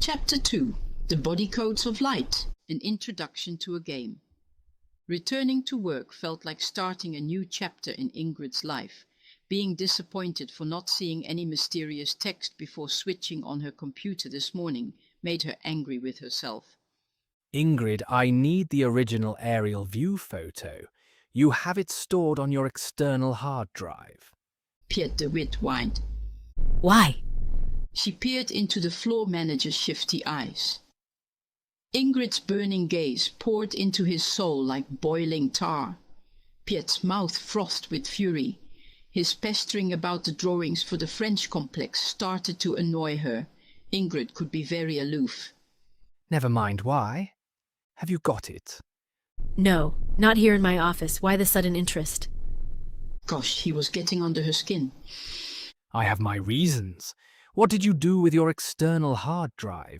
Chapter 2. The Body Codes of Light. An Introduction to a Game. Returning to work felt like starting a new chapter in Ingrid's life. Being disappointed for not seeing any mysterious text before switching on her computer this morning made her angry with herself. Ingrid, I need the original aerial view photo. You have it stored on your external hard drive. Piet the wit whined. Why? She peered into the floor manager's shifty eyes. Ingrid's burning gaze poured into his soul like boiling tar. Piet's mouth frothed with fury. His pestering about the drawings for the French complex started to annoy her. Ingrid could be very aloof. Never mind why. Have you got it? No, not here in my office. Why the sudden interest? Gosh, he was getting under her skin. I have my reasons. What did you do with your external hard drive?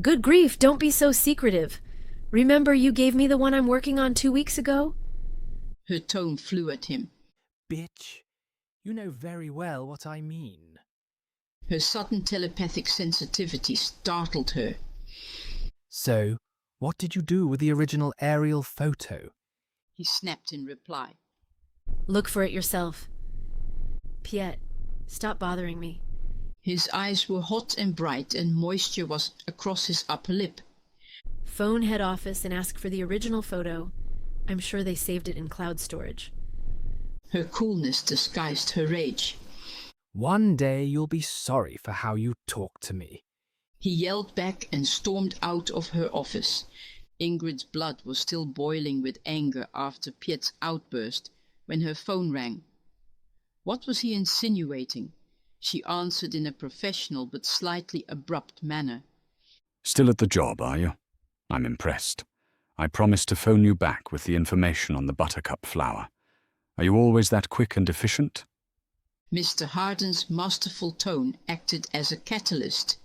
Good grief, don't be so secretive. Remember you gave me the one I'm working on 2 weeks ago? Her tone flew at him. Bitch, you know very well what I mean. Her sudden telepathic sensitivity startled her. So, what did you do with the original aerial photo? He snapped in reply. Look for it yourself. Piet, stop bothering me. His eyes were hot and bright and moisture was across his upper lip. Phone head office and ask for the original photo. I'm sure they saved it in cloud storage. Her coolness disguised her rage. One day you'll be sorry for how you talked to me. He yelled back and stormed out of her office. Ingrid's blood was still boiling with anger after Piet's outburst when her phone rang. What was he insinuating? She answered in a professional but slightly abrupt manner. Still at the job, are you? I'm impressed. I promised to phone you back with the information on the buttercup flower. Are you always that quick and efficient? Mr. Harden's masterful tone acted as a catalyst.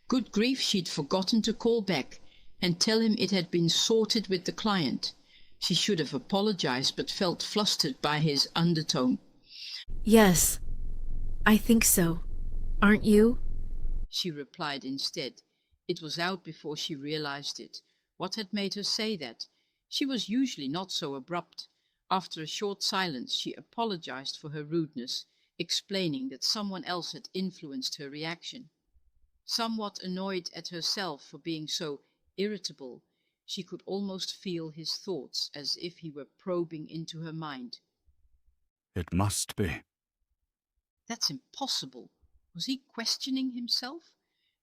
Good grief, she'd forgotten to call back and tell him it had been sorted with the client. She should have apologized but felt flustered by his undertone. Yes, I think so. Aren't you? She replied instead. It was out before she realized it. What had made her say that? She was usually not so abrupt. After a short silence, she apologized for her rudeness, explaining that someone else had influenced her reaction. Somewhat annoyed at herself for being so irritable, she could almost feel his thoughts as if he were probing into her mind. It must be. That's impossible. Was he questioning himself?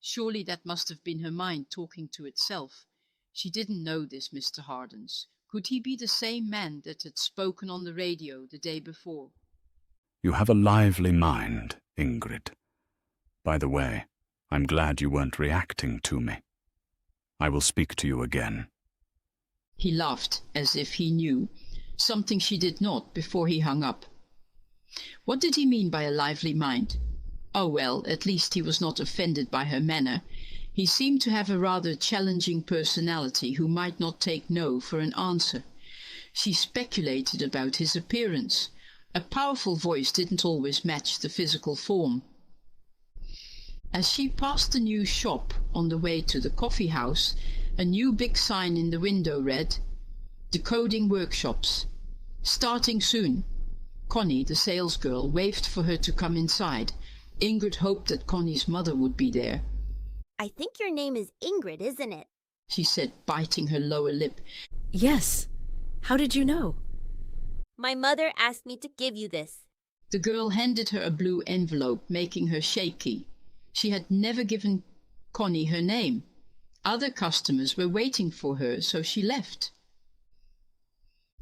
Surely that must have been her mind talking to itself. She didn't know this Mr. Hardens. Could he be the same man that had spoken on the radio the day before? You have a lively mind, Ingrid. By the way, I'm glad you weren't reacting to me. I will speak to you again. He laughed as if he knew, something she did not, before he hung up. What did he mean by a lively mind? Oh well, at least he was not offended by her manner. He seemed to have a rather challenging personality who might not take no for an answer. She speculated about his appearance. A powerful voice didn't always match the physical form. As she passed the new shop on the way to the coffee house, a new big sign in the window read, "Decoding Workshops. Starting soon." Connie, the salesgirl, waved for her to come inside. Ingrid hoped that Connie's mother would be there. I think your name is Ingrid, isn't it? She said, biting her lower lip. Yes. How did you know? My mother asked me to give you this. The girl handed her a blue envelope, making her shaky. She had never given Connie her name. Other customers were waiting for her, so she left.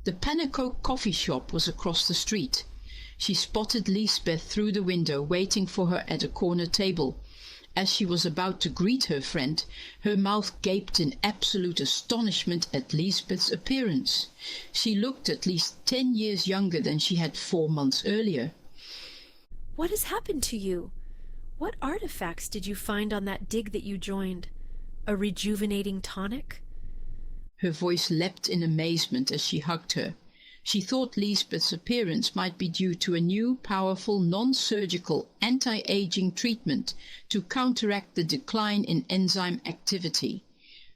The Panneloek coffee shop was across the street. She spotted Liesbeth through the window, waiting for her at a corner table. As she was about to greet her friend, her mouth gaped in absolute astonishment at Liesbeth's appearance. She looked at least 10 years younger than she had 4 months earlier. What has happened to you? What artifacts did you find on that dig that you joined? A rejuvenating tonic? Her voice leapt in amazement as she hugged her. She thought Liesbeth's appearance might be due to a new, powerful, non-surgical, anti-aging treatment to counteract the decline in enzyme activity.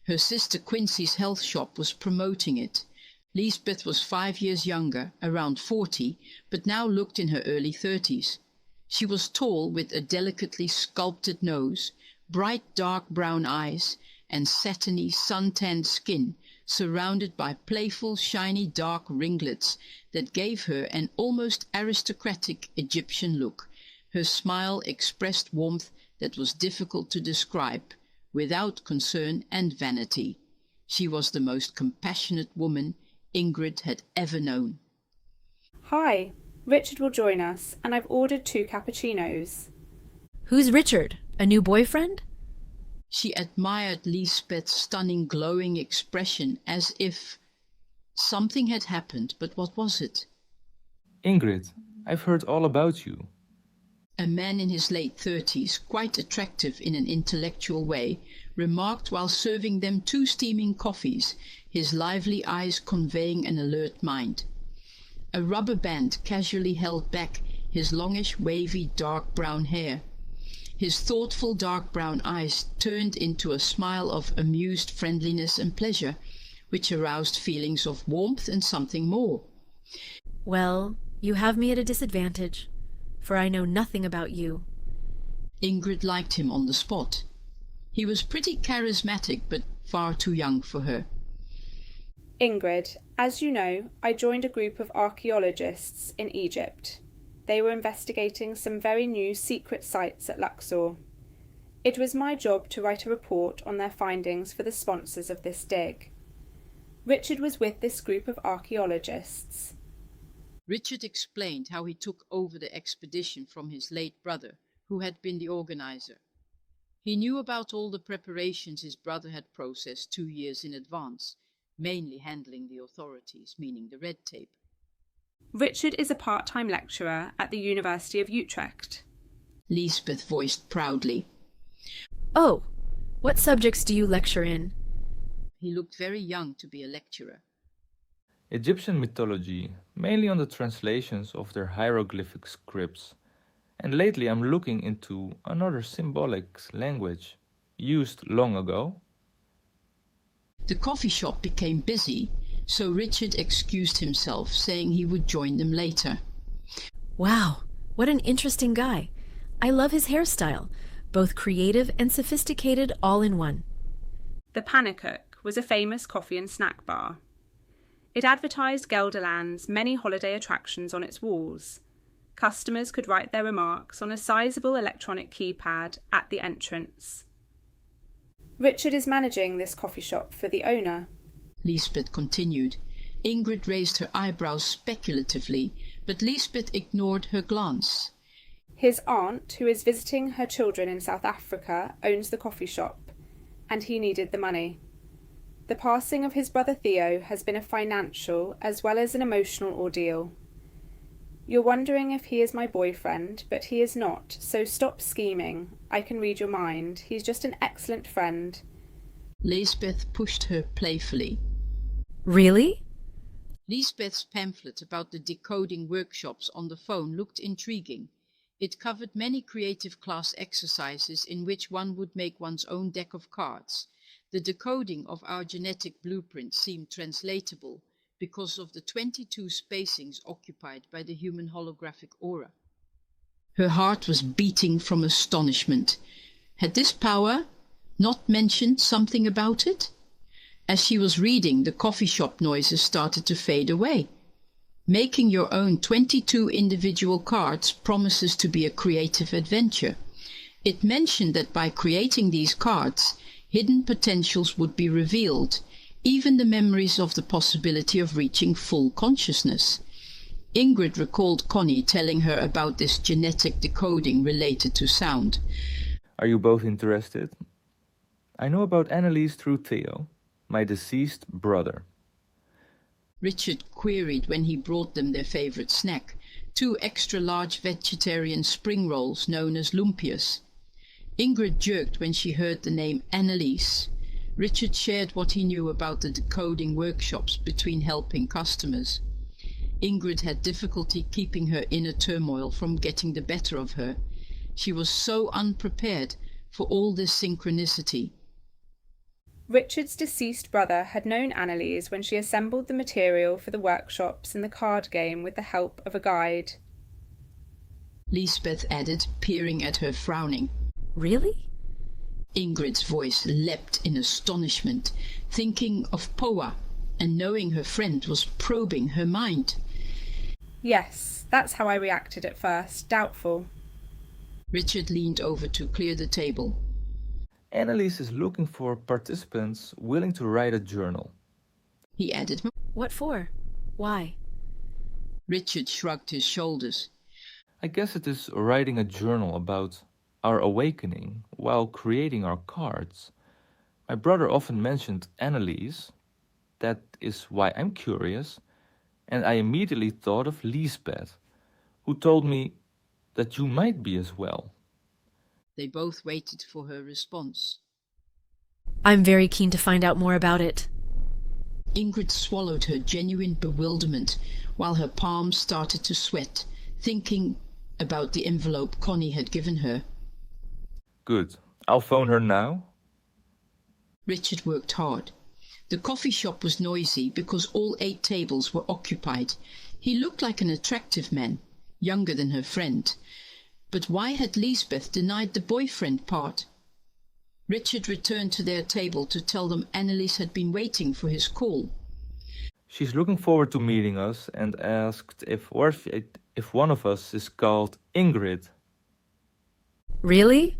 Her sister Quincy's health shop was promoting it. Liesbeth was 5 years younger, around 40, but now looked in her early 30s. She was tall, with a delicately sculpted nose, bright dark brown eyes, and satiny sun-tanned skin, surrounded by playful, shiny dark ringlets that gave her an almost aristocratic Egyptian look. Her smile expressed warmth that was difficult to describe, without concern and vanity. She was the most compassionate woman Ingrid had ever known. Hi, Richard will join us, and I've ordered 2 cappuccinos. Who's Richard? A new boyfriend? She admired Liesbeth's stunning, glowing expression as if something had happened, but what was it? Ingrid, I've heard all about you. A man in his late 30s, quite attractive in an intellectual way, remarked while serving them 2 steaming coffees, his lively eyes conveying an alert mind. A rubber band casually held back his longish, wavy, dark brown hair. His thoughtful dark brown eyes turned into a smile of amused friendliness and pleasure, which aroused feelings of warmth and something more. Well, you have me at a disadvantage, for I know nothing about you. Ingrid liked him on the spot. He was pretty charismatic, but far too young for her. Ingrid, as you know, I joined a group of archaeologists in Egypt. They were investigating some very new secret sites at Luxor. It was my job to write a report on their findings for the sponsors of this dig. Richard was with this group of archaeologists. Richard explained how he took over the expedition from his late brother, who had been the organizer. He knew about all the preparations his brother had processed 2 years in advance, mainly handling the authorities, meaning the red tape. Richard is a part-time lecturer at the University of Utrecht. Liesbeth voiced proudly. Oh, what subjects do you lecture in? He looked very young to be a lecturer. Egyptian mythology, mainly on the translations of their hieroglyphic scripts. And lately I'm looking into another symbolic language used long ago. The coffee shop became busy, so Richard excused himself, saying he would join them later. Wow, what an interesting guy. I love his hairstyle, both creative and sophisticated all in one. The Panneloek was a famous coffee and snack bar. It advertised Gelderland's many holiday attractions on its walls. Customers could write their remarks on a sizable electronic keypad at the entrance. Richard is managing this coffee shop for the owner. Liesbeth continued. Ingrid raised her eyebrows speculatively, but Liesbeth ignored her glance. His aunt, who is visiting her children in South Africa, owns the coffee shop, and he needed the money. The passing of his brother Theo has been a financial as well as an emotional ordeal. You're wondering if he is my boyfriend, but he is not, so stop scheming. I can read your mind. He's just an excellent friend. Liesbeth pushed her playfully. Really? Liesbeth's pamphlet about the decoding workshops on the phone looked intriguing. It covered many creative class exercises in which one would make one's own deck of cards. The decoding of our genetic blueprint seemed translatable because of the 22 spacings occupied by the human holographic aura. Her heart was beating from astonishment. Had this power not mentioned something about it? As she was reading, the coffee shop noises started to fade away. Making your own 22 individual cards promises to be a creative adventure. It mentioned that by creating these cards, hidden potentials would be revealed, even the memories of the possibility of reaching full consciousness. Ingrid recalled Connie telling her about this genetic decoding related to sound. Are you both interested? I know about Annelies through Theo, my deceased brother. Richard queried when he brought them their favorite snack, 2 extra-large vegetarian spring rolls known as lumpias. Ingrid jerked when she heard the name Annelies. Richard shared what he knew about the decoding workshops between helping customers. Ingrid had difficulty keeping her inner turmoil from getting the better of her. She was so unprepared for all this synchronicity. Richard's deceased brother had known Annelies when she assembled the material for the workshops in the card game with the help of a guide. Liesbeth added, peering at her frowning. Really? Ingrid's voice leapt in astonishment, thinking of Poa and knowing her friend was probing her mind. Yes, that's how I reacted at first, doubtful. Richard leaned over to clear the table. Annelies is looking for participants willing to write a journal. He added. What for? Why? Richard shrugged his shoulders. I guess it is writing a journal about our awakening while creating our cards. My brother often mentioned Annelies. That is why I'm curious. And I immediately thought of Liesbeth, who told me that you might be as well. They both waited for her response. I'm very keen to find out more about it. Ingrid swallowed her genuine bewilderment while her palms started to sweat, thinking about the envelope Connie had given her. Good. I'll phone her now. Richard worked hard. The coffee shop was noisy because all 8 tables were occupied. He looked like an attractive man, younger than her friend. But why had Liesbeth denied the boyfriend part? Richard returned to their table to tell them Annelies had been waiting for his call. She's looking forward to meeting us and asked if one of us is called Ingrid. Really?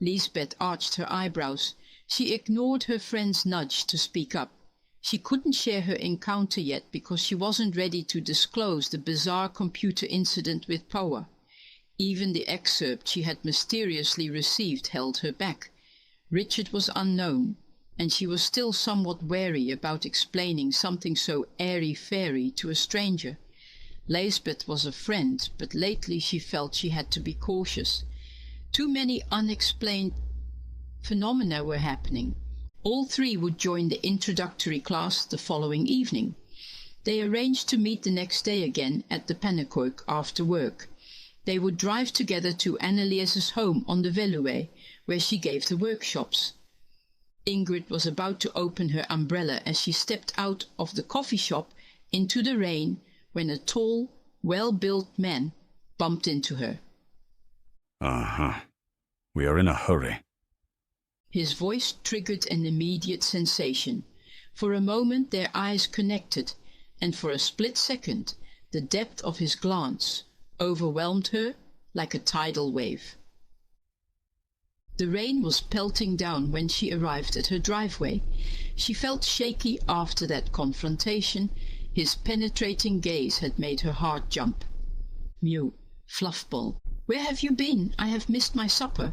Liesbeth arched her eyebrows. She ignored her friend's nudge to speak up. She couldn't share her encounter yet because she wasn't ready to disclose the bizarre computer incident with Poa. Even the excerpt she had mysteriously received held her back. Richard was unknown, and she was still somewhat wary about explaining something so airy-fairy to a stranger. Liesbeth was a friend, but lately she felt she had to be cautious. Too many unexplained phenomena were happening. All 3 would join the introductory class the following evening. They arranged to meet the next day again at the Panneloek after work. They would drive together to Annelies's home on the Veluwe, where she gave the workshops. Ingrid was about to open her umbrella as she stepped out of the coffee shop into the rain when a tall, well-built man bumped into her. We are in a hurry. His voice triggered an immediate sensation. For a moment their eyes connected, and for a split second the depth of his glance overwhelmed her like a tidal wave. The rain was pelting down when she arrived at her driveway. She felt shaky after that confrontation. His penetrating gaze had made her heart jump. Mew, Fluffball, where have you been? I have missed my supper.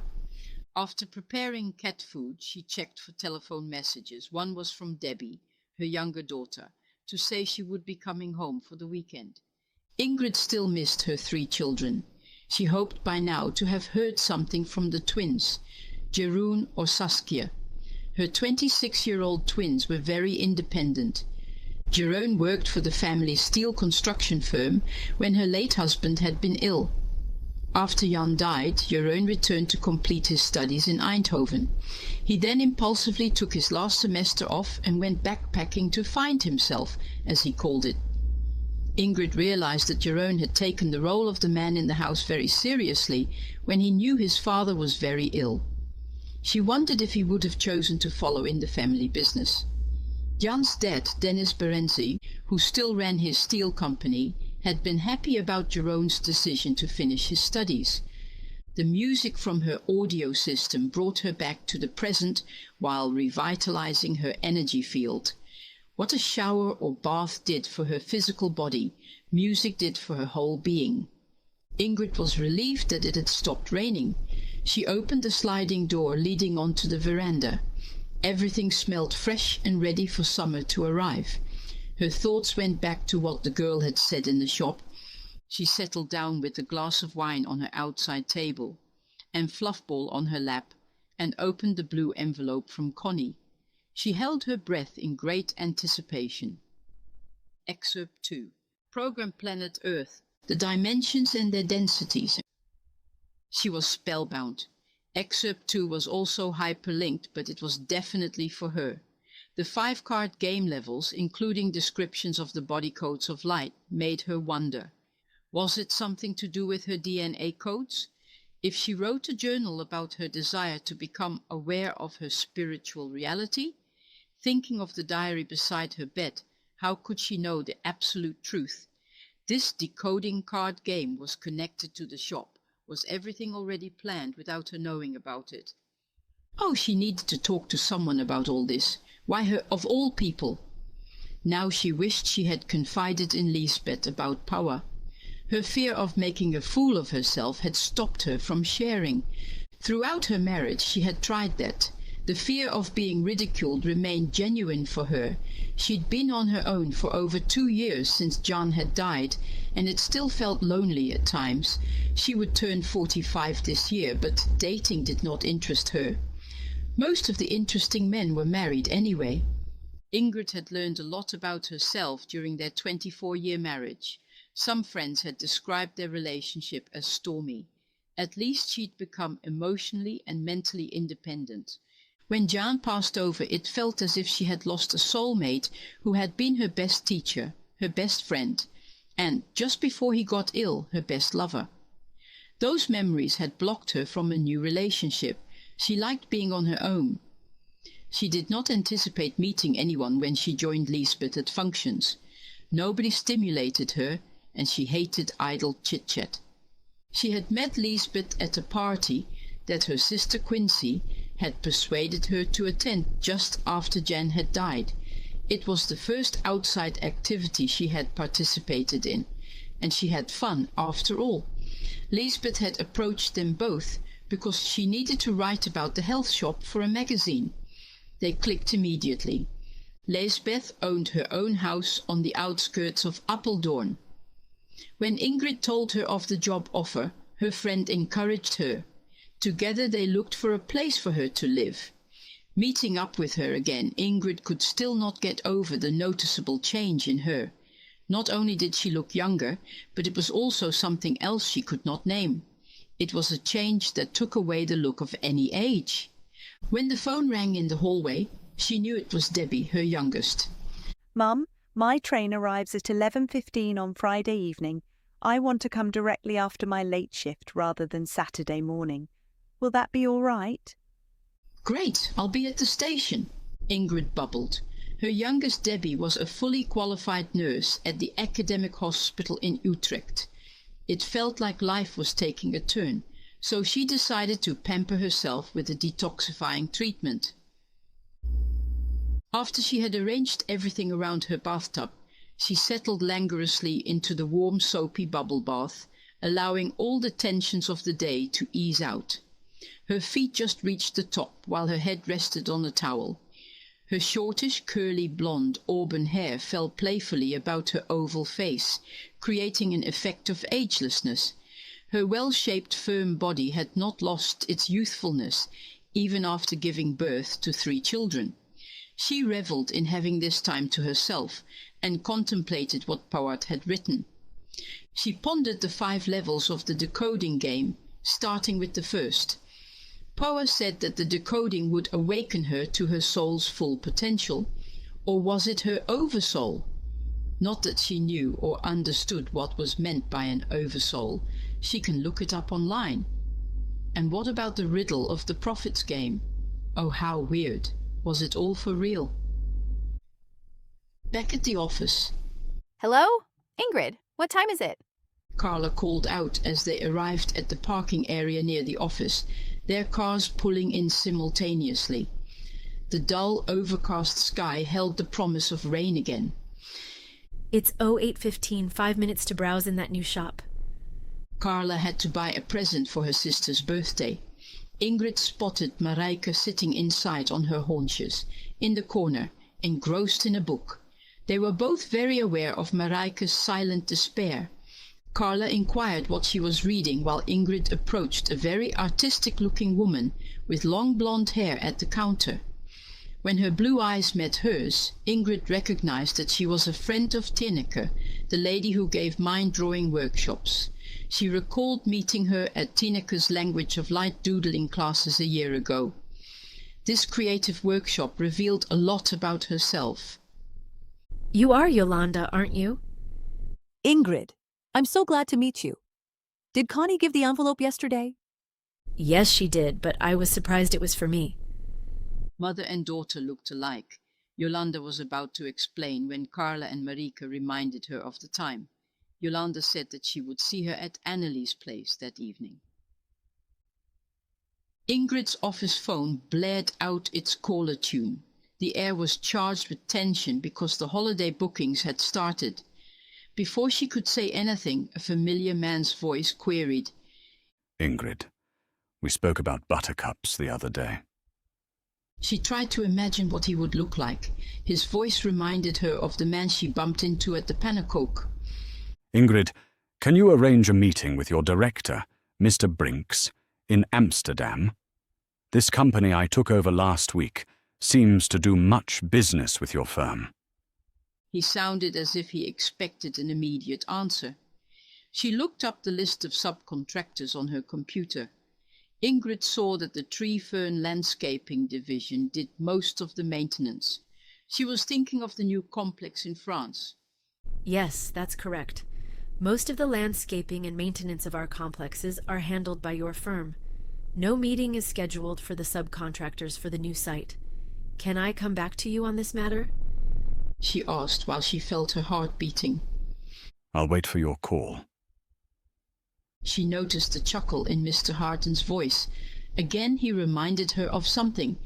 After preparing cat food, she checked for telephone messages. One was from Debbie, her younger daughter, to say she would be coming home for the weekend. Ingrid still missed her 3 children. She hoped by now to have heard something from the twins, Jeroen or Saskia. Her 26-year-old twins were very independent. Jeroen worked for the family's steel construction firm when her late husband had been ill. After Jan died, Jeroen returned to complete his studies in Eindhoven. He then impulsively took his last semester off and went backpacking to find himself, as he called it. Ingrid realized that Jeroen had taken the role of the man in the house very seriously when he knew his father was very ill. She wondered if he would have chosen to follow in the family business. Jan's dad, Dennis Berenzi, who still ran his steel company, had been happy about Jeroen's decision to finish his studies. The music from her audio system brought her back to the present while revitalizing her energy field. What a shower or bath did for her physical body, music did for her whole being. Ingrid was relieved that it had stopped raining. She opened the sliding door leading onto the veranda. Everything smelled fresh and ready for summer to arrive. Her thoughts went back to what the girl had said in the shop. She settled down with a glass of wine on her outside table, and Fluffball on her lap, and opened the blue envelope from Connie. She held her breath in great anticipation. Excerpt 2. Program planet Earth, the dimensions and their densities. She was spellbound. Excerpt 2 was also hyperlinked, but it was definitely for her. The 5-card game levels, including descriptions of the body codes of light, made her wonder. Was it something to do with her DNA codes? If she wrote a journal about her desire to become aware of her spiritual reality, thinking of the diary beside her bed, how could she know the absolute truth? This decoding card game was connected to the shop. Was everything already planned without her knowing about it? Oh, she needed to talk to someone about all this. Why her of all people? Now she wished she had confided in Liesbeth about power. Her fear of making a fool of herself had stopped her from sharing. Throughout her marriage she had tried that. The fear of being ridiculed remained genuine for her. She'd been on her own for over 2 years since John had died, and it still felt lonely at times. She would turn 45 this year, but dating did not interest her. Most of the interesting men were married anyway. Ingrid had learned a lot about herself during their 24-year marriage. Some friends had described their relationship as stormy. At least she'd become emotionally and mentally independent. When Jan passed over, it felt as if she had lost a soulmate who had been her best teacher, her best friend, and, just before he got ill, her best lover. Those memories had blocked her from a new relationship. She liked being on her own. She did not anticipate meeting anyone when she joined Liesbeth at functions. Nobody stimulated her, and she hated idle chit-chat. She had met Liesbeth at a party that her sister Quincy had persuaded her to attend just after Jan had died. It was the first outside activity she had participated in, and she had fun after all. Liesbeth had approached them both because she needed to write about the health shop for a magazine. They clicked immediately. Liesbeth owned her own house on the outskirts of Apeldoorn. When Ingrid told her of the job offer, her friend encouraged her. Together they looked for a place for her to live. Meeting up with her again, Ingrid could still not get over the noticeable change in her. Not only did she look younger, but it was also something else she could not name. It was a change that took away the look of any age. When the phone rang in the hallway, she knew it was Debbie, her youngest. Mum, my train arrives at 11:15 on Friday evening. I want to come directly after my late shift rather than Saturday morning. Will that be all right? Great, I'll be at the station, Ingrid bubbled. Her youngest Debbie was a fully qualified nurse at the academic hospital in Utrecht. It felt like life was taking a turn, so she decided to pamper herself with a detoxifying treatment. After she had arranged everything around her bathtub, she settled languorously into the warm soapy bubble bath, allowing all the tensions of the day to ease out. Her feet just reached the top while her head rested on a towel. Her shortish, curly, blonde, auburn hair fell playfully about her oval face, creating an effect of agelessness. Her well-shaped, firm body had not lost its youthfulness, even after giving birth to 3 children. She revelled in having this time to herself and contemplated what Piet had written. She pondered the 5 levels of the decoding game, starting with the first. Piet said that the decoding would awaken her to her soul's full potential, or was it her oversoul? Not that she knew or understood what was meant by an oversoul. She can look it up online. And what about the riddle of the prophet's game? Oh, how weird. Was it all for real? Back at the office. Hello? Ingrid, what time is it? Carla called out as they arrived at the parking area near the office, their cars pulling in simultaneously. The dull, overcast sky held the promise of rain again. It's 08:15, 5 minutes to browse in that new shop. Carla had to buy a present for her sister's birthday. Ingrid spotted Marijke sitting inside on her haunches, in the corner, engrossed in a book. They were both very aware of Marijke's silent despair. Carla inquired what she was reading while Ingrid approached a very artistic-looking woman with long blonde hair at the counter. When her blue eyes met hers, Ingrid recognized that she was a friend of Tineke, the lady who gave mind-drawing workshops. She recalled meeting her at Tineke's language of light doodling classes a year ago. This creative workshop revealed a lot about herself. You are Yolanda, aren't you? Ingrid, I'm so glad to meet you. Did Connie give the envelope yesterday? Yes, she did, but I was surprised it was for me. Mother and daughter looked alike. Yolanda was about to explain when Carla and Marieke reminded her of the time. Yolanda said that she would see her at Annelies' place that evening. Ingrid's office phone blared out its caller tune. The air was charged with tension because the holiday bookings had started. Before she could say anything, a familiar man's voice queried, Ingrid, we spoke about buttercups the other day. She tried to imagine what he would look like. His voice reminded her of the man she bumped into at the Panneloek. Ingrid, can you arrange a meeting with your director, Mr. Brinks, in Amsterdam? This company I took over last week seems to do much business with your firm. He sounded as if he expected an immediate answer. She looked up the list of subcontractors on her computer. Ingrid saw that the Tree Fern Landscaping division did most of the maintenance. She was thinking of the new complex in France. Yes, that's correct. Most of the landscaping and maintenance of our complexes are handled by your firm. No meeting is scheduled for the subcontractors for the new site. Can I come back to you on this matter? She asked while she felt her heart beating. I'll wait for your call. She noticed a chuckle in Mr. Harden's voice. Again he reminded her of something.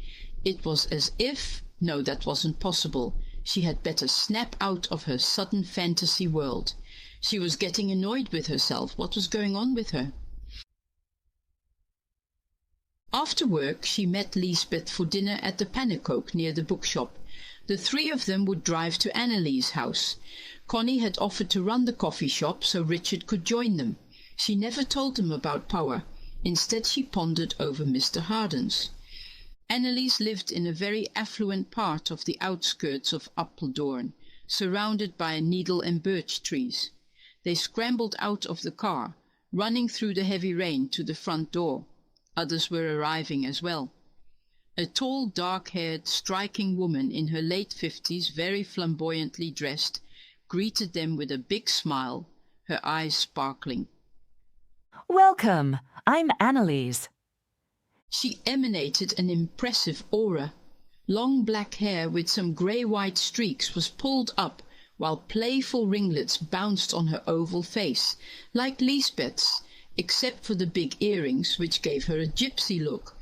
It was as if, no, that wasn't possible. She had better snap out of her sudden fantasy world. She was getting annoyed with herself. What was going on with her? After work, she met Liesbeth for dinner at the Panneloek near the bookshop. The three of them would drive to Annelies' house. Connie had offered to run the coffee shop so Richard could join them. She never told him about power. Instead, she pondered over Mr. Harden's. Annelies lived in a very affluent part of the outskirts of Apeldoorn, surrounded by needle and birch trees. They scrambled out of the car, running through the heavy rain to the front door. Others were arriving as well. A tall, dark-haired, striking woman in her late 50s, very flamboyantly dressed, greeted them with a big smile, her eyes sparkling. Welcome, I'm Annelies. She emanated an impressive aura. Long black hair with some grey-white streaks was pulled up, while playful ringlets bounced on her oval face, like Liesbeth's, except for the big earrings, which gave her a gypsy look.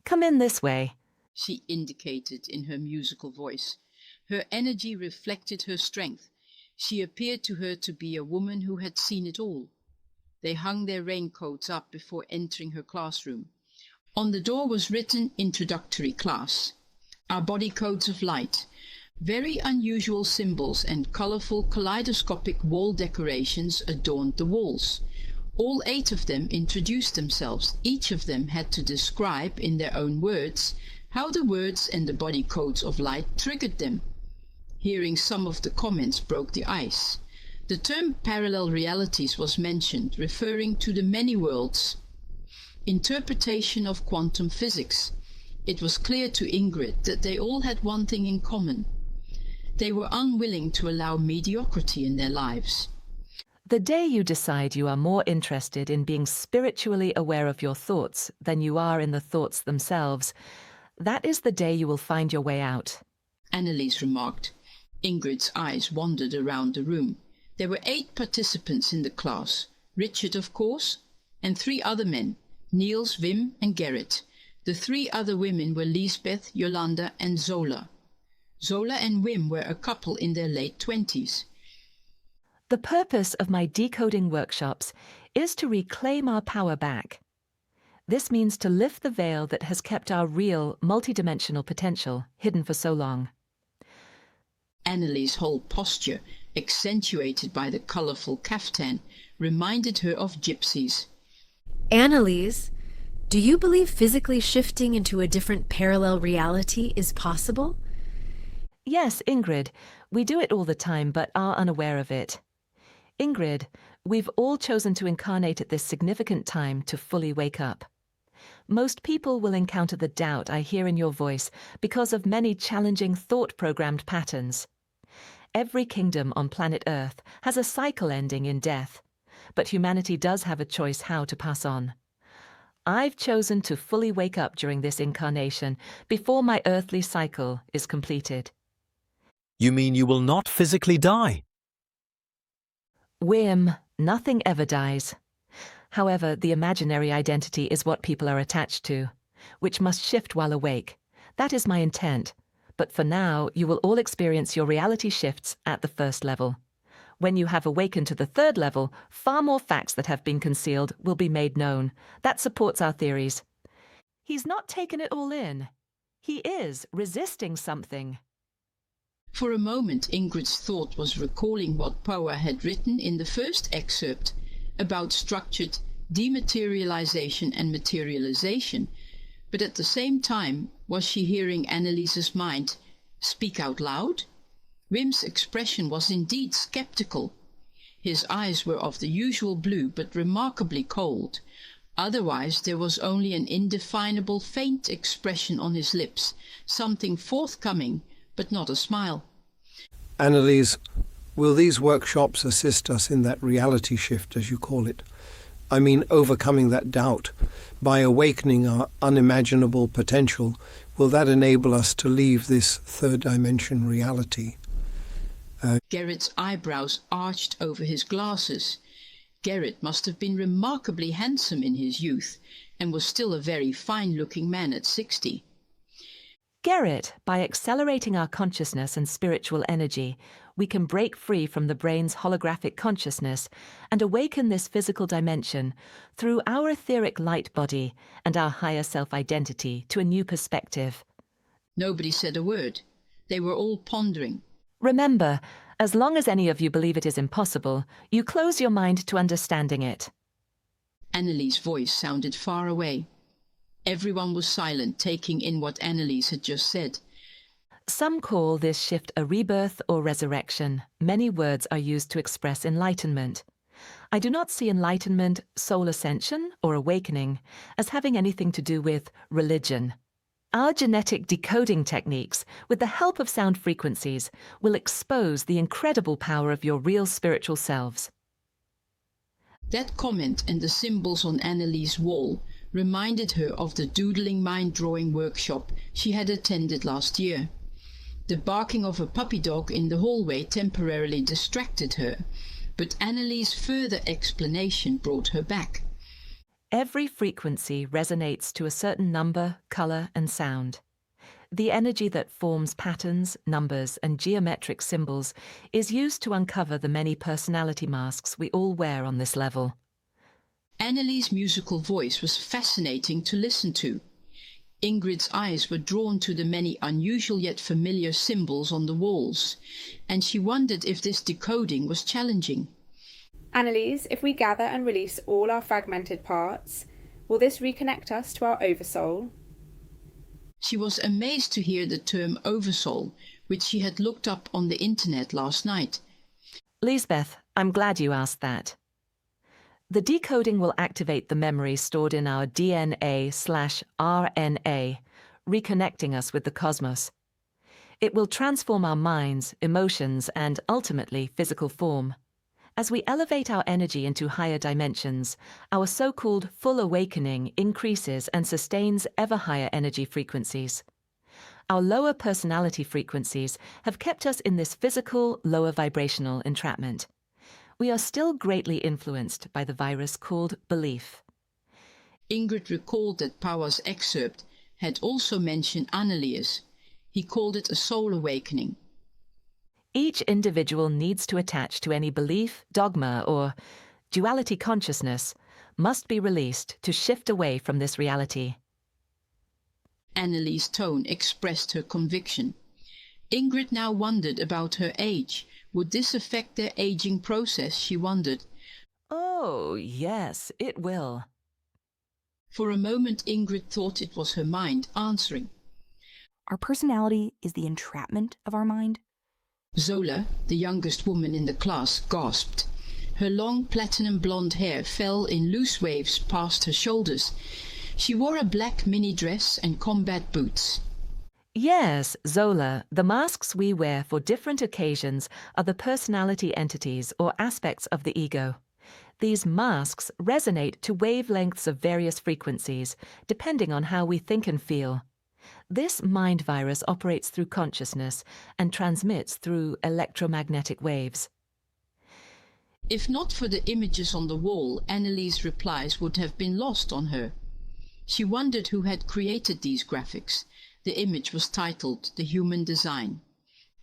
Come in this way, she indicated in her musical voice. Her energy reflected her strength. She appeared to her to be a woman who had seen it all. They hung their raincoats up before entering her classroom. On the door was written Introductory Class. Our body codes of light. Very unusual symbols and colourful kaleidoscopic wall decorations adorned the walls. All 8 of them introduced themselves. Each of them had to describe, in their own words, how the words and the body codes of light triggered them. Hearing some of the comments broke the ice. The term parallel realities was mentioned, referring to the many worlds. Interpretation of quantum physics. It was clear to Ingrid that they all had one thing in common. They were unwilling to allow mediocrity in their lives. The day you decide you are more interested in being spiritually aware of your thoughts than you are in the thoughts themselves, that is the day you will find your way out, Annelies remarked. Ingrid's eyes wandered around the room. There were 8 participants in the class, Richard, of course, and 3 other men, Niels, Wim and Gerrit. The 3 other women were Liesbeth, Yolanda and Zola. Zola and Wim were a couple in their late 20s. The purpose of my decoding workshops is to reclaim our power back. This means to lift the veil that has kept our real, multidimensional potential hidden for so long. Annelies' whole posture, accentuated by the colourful kaftan, reminded her of gypsies. Annelies, Do you believe physically shifting into a different parallel reality is possible? Yes, Ingrid, we do it all the time but are unaware of it. Ingrid, we've all chosen to incarnate at this significant time to fully wake up. Most people will encounter the doubt I hear in your voice because of many challenging thought-programmed patterns. Every kingdom on planet Earth has a cycle ending in death, but humanity does have a choice how to pass on. I've chosen to fully wake up during this incarnation before my earthly cycle is completed. You mean you will not physically die? Whim, nothing ever dies. However, the imaginary identity is what people are attached to, which must shift while awake. That is my intent. But for now, you will all experience your reality shifts at the first level. When you have awakened to the third level, far more facts that have been concealed will be made known. That supports our theories. He's not taken it all in. He is resisting something. For a moment Ingrid's thought was recalling what Power had written in the first excerpt about structured dematerialization and materialization, but at the same time was she hearing Annelies's mind speak out loud? Wim's expression was indeed sceptical. His eyes were of the usual blue but remarkably cold. Otherwise there was only an indefinable faint expression on his lips, something forthcoming, but not a smile. Annelies, will these workshops assist us in that reality shift, as you call it? I mean, overcoming that doubt. By awakening our unimaginable potential, will that enable us to leave this third dimension reality? Gerrit's eyebrows arched over his glasses. Gerrit must have been remarkably handsome in his youth, and was still a very fine-looking man at 60. Gerrit, by accelerating our consciousness and spiritual energy, we can break free from the brain's holographic consciousness and awaken this physical dimension through our etheric light body and our higher self-identity to a new perspective. Nobody said a word. They were all pondering. Remember, as long as any of you believe it is impossible, you close your mind to understanding it. Annelies' voice sounded far away. Everyone was silent, taking in what Annelies had just said. Some call this shift a rebirth or resurrection. Many words are used to express enlightenment. I do not see enlightenment, soul ascension, or awakening as having anything to do with religion. Our genetic decoding techniques, with the help of sound frequencies, will expose the incredible power of your real spiritual selves. That comment and the symbols on Annelies' wall reminded her of the doodling mind-drawing workshop she had attended last year. The barking of a puppy dog in the hallway temporarily distracted her, but Annelies' further explanation brought her back. Every frequency resonates to a certain number, color, and sound. The energy that forms patterns, numbers, and geometric symbols is used to uncover the many personality masks we all wear on this level. Annelies' musical voice was fascinating to listen to. Ingrid's eyes were drawn to the many unusual yet familiar symbols on the walls, and she wondered if this decoding was challenging. Annelies, if we gather and release all our fragmented parts, will this reconnect us to our oversoul? She was amazed to hear the term oversoul, which she had looked up on the internet last night. Liesbeth, I'm glad you asked that. The decoding will activate the memories stored in our DNA/RNA, reconnecting us with the cosmos. It will transform our minds, emotions, and ultimately physical form. As we elevate our energy into higher dimensions, our so-called full awakening increases and sustains ever higher energy frequencies. Our lower personality frequencies have kept us in this physical, lower vibrational entrapment. We are still greatly influenced by the virus called belief. Ingrid recalled that Power's excerpt had also mentioned Annelies. He called it a soul awakening. Each individual needs to attach to any belief, dogma, or duality consciousness must be released to shift away from this reality. Annelies' tone expressed her conviction. Ingrid now wondered about her age. Would this affect their aging process, she wondered. Oh, yes, it will. For a moment Ingrid thought it was her mind answering. Our personality is the entrapment of our mind? Zola, the youngest woman in the class, gasped. Her long platinum blonde hair fell in loose waves past her shoulders. She wore a black mini dress and combat boots. Yes, Zola, the masks we wear for different occasions are the personality entities or aspects of the ego. These masks resonate to wavelengths of various frequencies, depending on how we think and feel. This mind virus operates through consciousness and transmits through electromagnetic waves. If not for the images on the wall, Annelies' replies would have been lost on her. She wondered who had created these graphics. The image was titled The Human Design.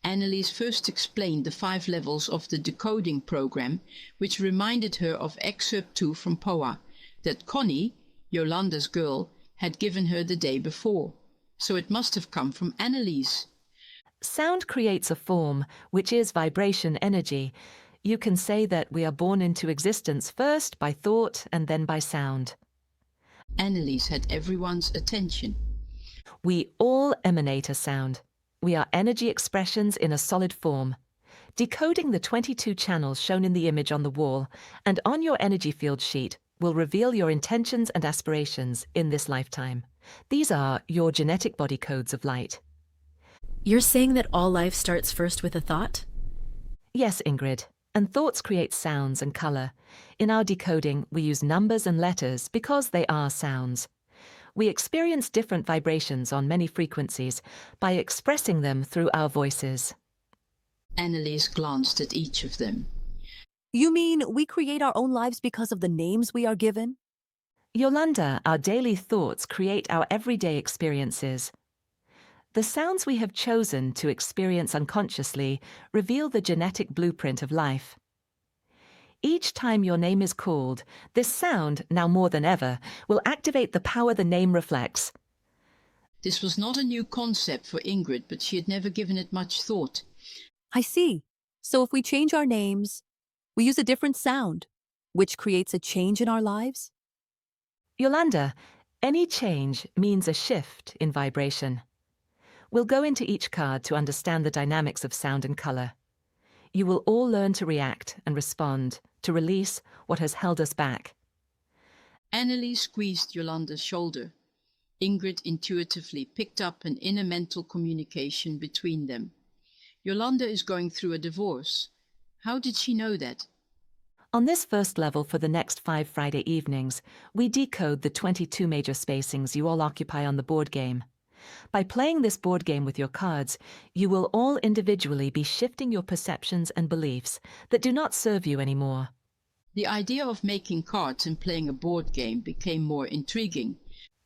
Annelies first explained the 5 levels of the decoding program, which reminded her of excerpt 2 from Poa, that Connie, Jolanda's girl, had given her the day before. So it must have come from Annelies. Sound creates a form, which is vibration energy. You can say that we are born into existence first by thought and then by sound. Annelies had everyone's attention. We all emanate a sound. We are energy expressions in a solid form. Decoding the 22 channels shown in the image on the wall and on your energy field sheet will reveal your intentions and aspirations in this lifetime. These are your genetic body codes of light. You're saying that all life starts first with a thought? Yes, Ingrid. And thoughts create sounds and color. In our decoding, we use numbers and letters because they are sounds. We experience different vibrations on many frequencies by expressing them through our voices. Annelies glanced at each of them. You mean we create our own lives because of the names we are given? Yolanda, our daily thoughts create our everyday experiences. The sounds we have chosen to experience unconsciously reveal the genetic blueprint of life. Each time your name is called, this sound, now more than ever, will activate the power the name reflects. This was not a new concept for Ingrid, but she had never given it much thought. I see. So if we change our names, we use a different sound, which creates a change in our lives? Yolanda, any change means a shift in vibration. We'll go into each card to understand the dynamics of sound and color. You will all learn to react and respond, to release what has held us back. Annelies squeezed Yolanda's shoulder. Ingrid intuitively picked up an inner mental communication between them. Yolanda is going through a divorce. How did she know that? On this first level for the next 5 Friday evenings, we decode the 22 major spacings you all occupy on the board game. By playing this board game with your cards, you will all individually be shifting your perceptions and beliefs that do not serve you anymore. The idea of making cards and playing a board game became more intriguing.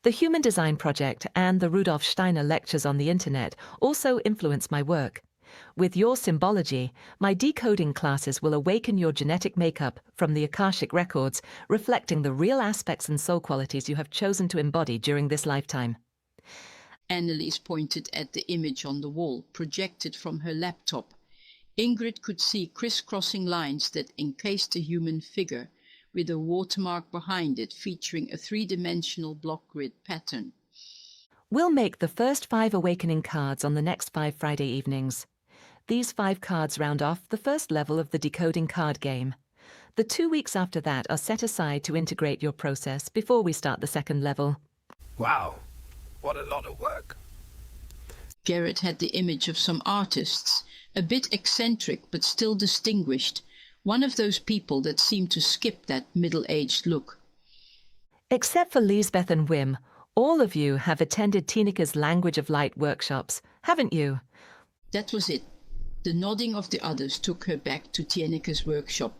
The Human Design Project and the Rudolf Steiner lectures on the internet also influence my work. With your symbology, my decoding classes will awaken your genetic makeup from the Akashic records, reflecting the real aspects and soul qualities you have chosen to embody during this lifetime. Annelies pointed at the image on the wall, projected from her laptop. Ingrid could see crisscrossing lines that encased a human figure, with a watermark behind it featuring a 3-dimensional block grid pattern. We'll make the first 5 awakening cards on the next 5 Friday evenings. These 5 cards round off the first level of the decoding card game. The 2 weeks after that are set aside to integrate your process before we start the second level. Wow, what a lot of work. Garrett had the image of some artists, a bit eccentric but still distinguished, one of those people that seem to skip that middle-aged look. Except for Liesbeth and Wim, all of you have attended Tineka's Language of Light workshops, haven't you? That was it. The nodding of the others took her back to Tineka's workshop,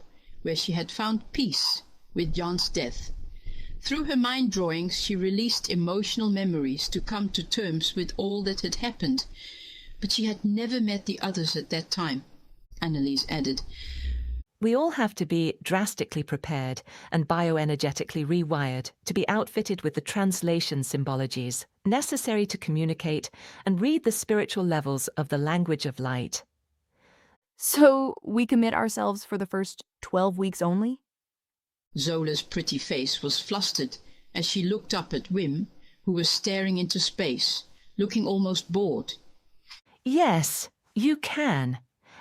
where she had found peace with Jan's death. Through her mind drawings she released emotional memories to come to terms with all that had happened, but she had never met the others at that time, Annelies added. We all have to be drastically prepared and bioenergetically rewired to be outfitted with the translation symbologies necessary to communicate and read the spiritual levels of the language of light. So we commit ourselves for the first 12 weeks only? Zola's pretty face was flustered. as she looked up at Wim, who was staring into space, looking almost bored. Yes, you can.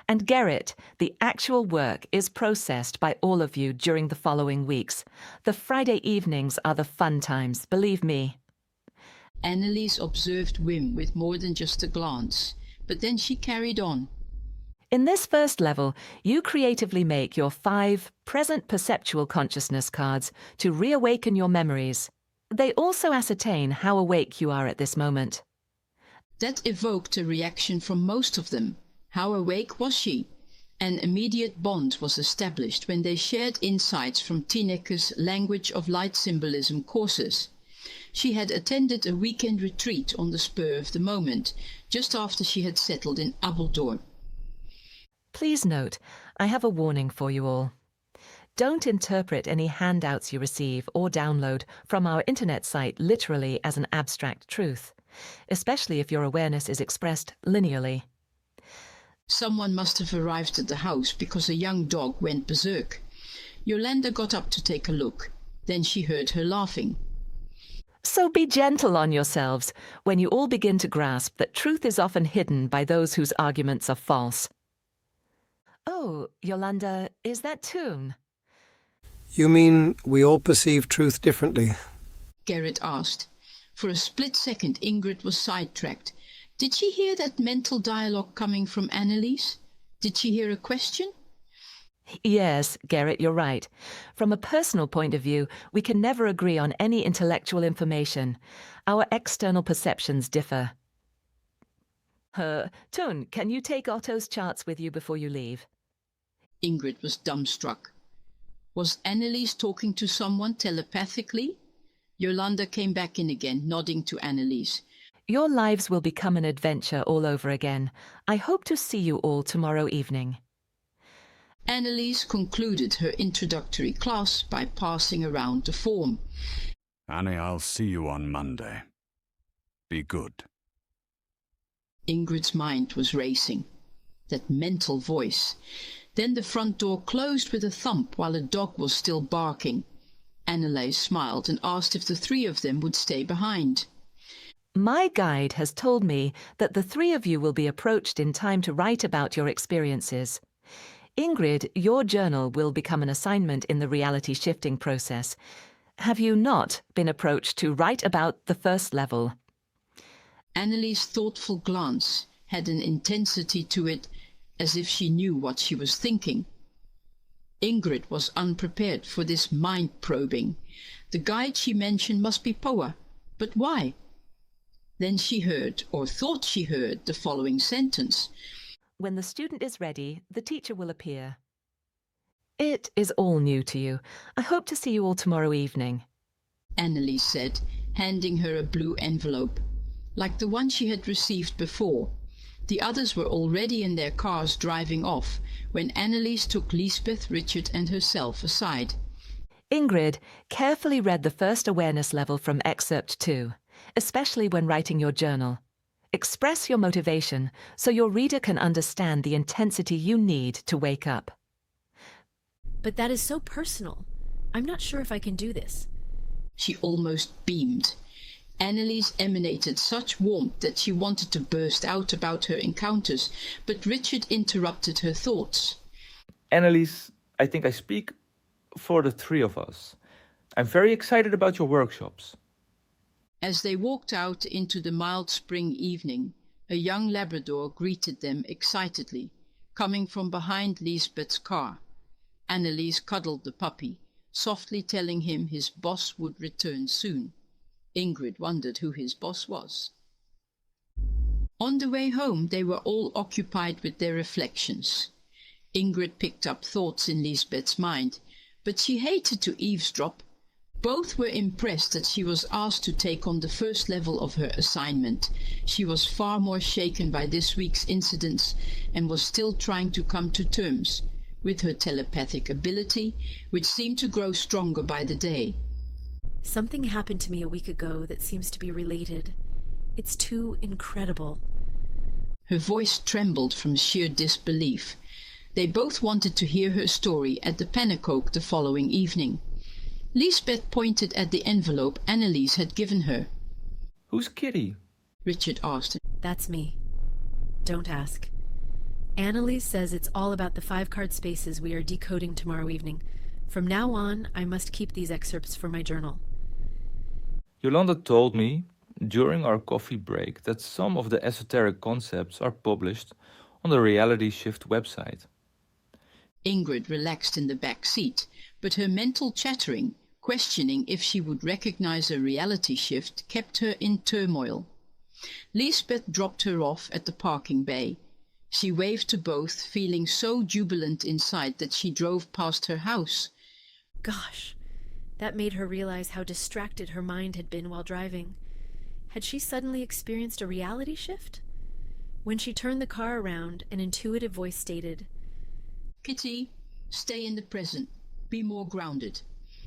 And Gerrit, the actual work is processed by all of you during the following weeks. The Friday evenings are the fun times, believe me. Annelies observed Wim with more than just a glance, but then she carried on. In this first level, you creatively make your 5 present perceptual consciousness cards to reawaken your memories. They also ascertain how awake you are at this moment. That evoked a reaction from most of them. How awake was she? An immediate bond was established when they shared insights from Tineke's Language of Light Symbolism courses. She had attended a weekend retreat on the spur of the moment, just after she had settled in Apeldoorn. Please note, I have a warning for you all. Don't interpret any handouts you receive or download from our internet site literally as an abstract truth, especially if your awareness is expressed linearly. Someone must have arrived at the house because a young dog went berserk. Jolanda got up to take a look. Then she heard her laughing. So be gentle on yourselves when you all begin to grasp that truth is often hidden by those whose arguments are false. Oh, Jolanda, is that Toon? You mean we all perceive truth differently? Gerrit asked. For a split second Ingrid was sidetracked. Did she hear that mental dialogue coming from Annelies? Did she hear a question? Yes, Gerrit, you're right. From a personal point of view, we can never agree on any intellectual information. Our external perceptions differ. Toon, can you take Otto's charts with you before you leave? Ingrid was dumbstruck. Was Annelies talking to someone telepathically? Jolanda came back in again, nodding to Annelies. Your lives will become an adventure all over again. I hope to see you all tomorrow evening. Annelies concluded her introductory class by passing around the form. Annie, I'll see you on Monday. Be good. Ingrid's mind was racing. That mental voice. Then the front door closed with a thump while a dog was still barking. Annelies smiled and asked if the 3 of them would stay behind. My guide has told me that the 3 of you will be approached in time to write about your experiences. Ingrid, your journal will become an assignment in the reality shifting process. Have you not been approached to write about the first level? Annelies' thoughtful glance had an intensity to it, as if she knew what she was thinking. Ingrid was unprepared for this mind-probing. The guide she mentioned must be Poa, but why? Then she heard, or thought she heard, the following sentence. When the student is ready, the teacher will appear. It is all new to you. I hope to see you all tomorrow evening. Annelies said, handing her a blue envelope, like the one she had received before. The others were already in their cars driving off when Annelies took Liesbeth, Richard and herself aside. Ingrid carefully read the first awareness level from excerpt 2, especially when writing your journal. Express your motivation so your reader can understand the intensity you need to wake up. But that is so personal. I'm not sure if I can do this. She almost beamed. Annelies emanated such warmth that she wanted to burst out about her encounters, but Richard interrupted her thoughts. Annelies, I think I speak for the 3 of us. I'm very excited about your workshops. As they walked out into the mild spring evening, a young Labrador greeted them excitedly, coming from behind Liesbeth's car. Annelies cuddled the puppy, softly telling him his boss would return soon. Ingrid wondered who his boss was. On the way home they were all occupied with their reflections. Ingrid picked up thoughts in Liesbeth's mind, but she hated to eavesdrop. Both were impressed that she was asked to take on the first level of her assignment. She was far more shaken by this week's incidents and was still trying to come to terms with her telepathic ability, which seemed to grow stronger by the day. Something happened to me a week ago that seems to be related. It's too incredible. Her voice trembled from sheer disbelief. They both wanted to hear her story at the Panneloek the following evening. Liesbeth pointed at the envelope Annelies had given her. Who's Kitty? Richard asked. That's me. Don't ask. Annelies says it's all about the 5-card spaces we are decoding tomorrow evening. From now on, I must keep these excerpts for my journal. Yolanda told me during our coffee break that some of the esoteric concepts are published on the Reality Shift website. Ingrid relaxed in the back seat, but her mental chattering, questioning if she would recognize a reality shift, kept her in turmoil. Liesbeth dropped her off at the parking bay. She waved to both, feeling so jubilant inside that she drove past her house. Gosh, that made her realize how distracted her mind had been while driving. Had she suddenly experienced a reality shift? When she turned the car around, an intuitive voice stated, "Kitty, stay in the present. Be more grounded."